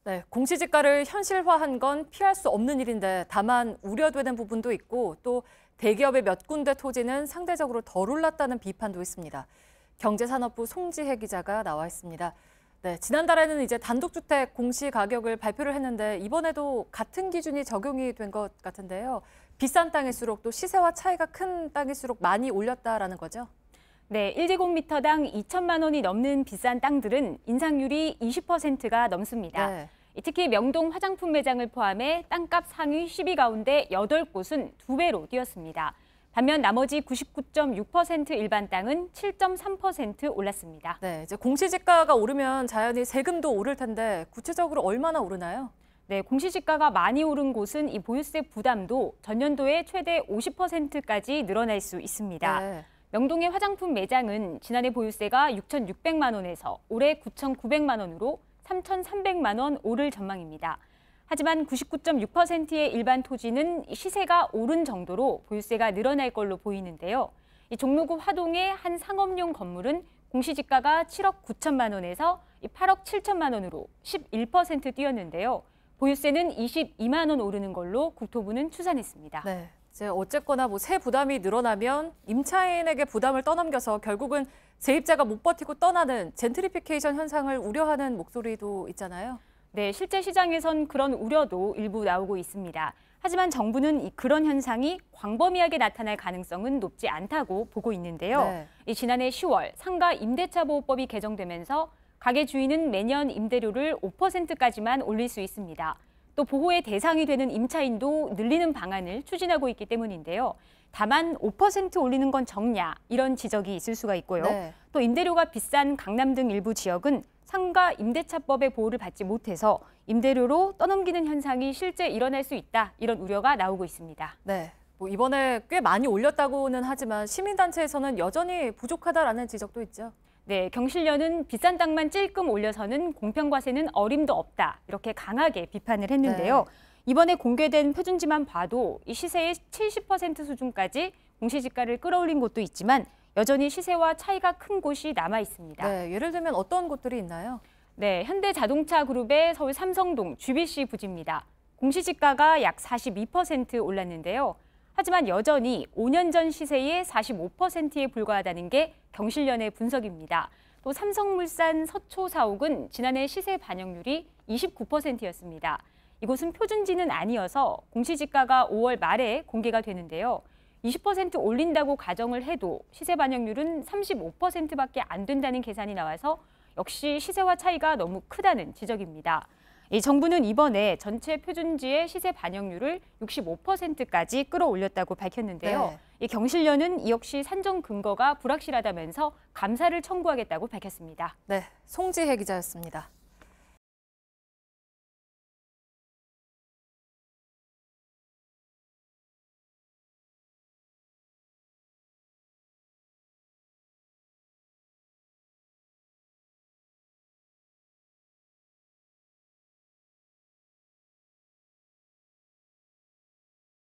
네, 공시지가를 현실화한 건 피할 수 없는 일인데 다만 우려되는 부분도 있고 또 대기업의 몇 군데 토지는 상대적으로 덜 올랐다는 비판도 있습니다. 경제산업부 송지혜 기자가 나와 있습니다. 네, 지난달에는 이제 단독주택 공시 가격을 발표를 했는데 이번에도 같은 기준이 적용이 된 것 같은데요. 비싼 땅일수록 또 시세와 차이가 큰 땅일수록 많이 올렸다라는 거죠? 네, 1제곱미터당 2천만 원이 넘는 비싼 땅들은 인상률이 20%가 넘습니다. 네. 특히 명동 화장품 매장을 포함해 땅값 상위 10위 가운데 8곳은 2배로 뛰었습니다. 반면 나머지 99.6% 일반 땅은 7.3% 올랐습니다. 네, 이제 공시지가가 오르면 자연히 세금도 오를 텐데 구체적으로 얼마나 오르나요? 네, 공시지가가 많이 오른 곳은 이 보유세 부담도 전년도에 최대 50%까지 늘어날 수 있습니다. 네. 명동의 화장품 매장은 지난해 보유세가 6,600만 원에서 올해 9,900만 원으로 3,300만 원 오를 전망입니다. 하지만 99.6%의 일반 토지는 시세가 오른 정도로 보유세가 늘어날 걸로 보이는데요. 이 종로구 화동의 한 상업용 건물은 공시지가가 7억 9천만 원에서 8억 7천만 원으로 11% 뛰었는데요. 보유세는 22만 원 오르는 걸로 국토부는 추산했습니다. 네. 이제 어쨌거나 뭐 세 부담이 늘어나면 임차인에게 부담을 떠넘겨서 결국은 세입자가 못 버티고 떠나는 젠트리피케이션 현상을 우려하는 목소리도 있잖아요. 네, 실제 시장에선 그런 우려도 일부 나오고 있습니다. 하지만 정부는 그런 현상이 광범위하게 나타날 가능성은 높지 않다고 보고 있는데요. 네. 지난해 10월 상가 임대차 보호법이 개정되면서 가게 주인은 매년 임대료를 5%까지만 올릴 수 있습니다. 또 보호의 대상이 되는 임차인도 늘리는 방안을 추진하고 있기 때문인데요. 다만 5% 올리는 건 적냐 이런 지적이 있을 수가 있고요. 네. 또 임대료가 비싼 강남 등 일부 지역은 상가 임대차법의 보호를 받지 못해서 임대료로 떠넘기는 현상이 실제 일어날 수 있다 이런 우려가 나오고 있습니다. 네. 뭐 이번에 꽤 많이 올렸다고는 하지만 시민단체에서는 여전히 부족하다라는 지적도 있죠. 네, 경실련은 비싼 땅만 찔끔 올려서는 공평과세는 어림도 없다 이렇게 강하게 비판을 했는데요. 네. 이번에 공개된 표준지만 봐도 이 시세의 70% 수준까지 공시지가를 끌어올린 곳도 있지만 여전히 시세와 차이가 큰 곳이 남아 있습니다. 네, 예를 들면 어떤 곳들이 있나요? 네, 현대자동차 그룹의 서울 삼성동 GBC 부지입니다. 공시지가가 약 42% 올랐는데요. 하지만 여전히 5년 전 시세의 45%에 불과하다는 게 경실련의 분석입니다. 또 삼성물산 서초사옥은 지난해 시세 반영률이 29%였습니다. 이곳은 표준지는 아니어서 공시지가가 5월 말에 공개가 되는데요. 20% 올린다고 가정을 해도 시세 반영률은 35%밖에 안 된다는 계산이 나와서 역시 시세와 차이가 너무 크다는 지적입니다. 이 정부는 이번에 전체 표준지의 시세 반영률을 65%까지 끌어올렸다고 밝혔는데요. 네. 이 경실련은 이 역시 산정 근거가 불확실하다면서 감사를 청구하겠다고 밝혔습니다. 네, 송지혜 기자였습니다.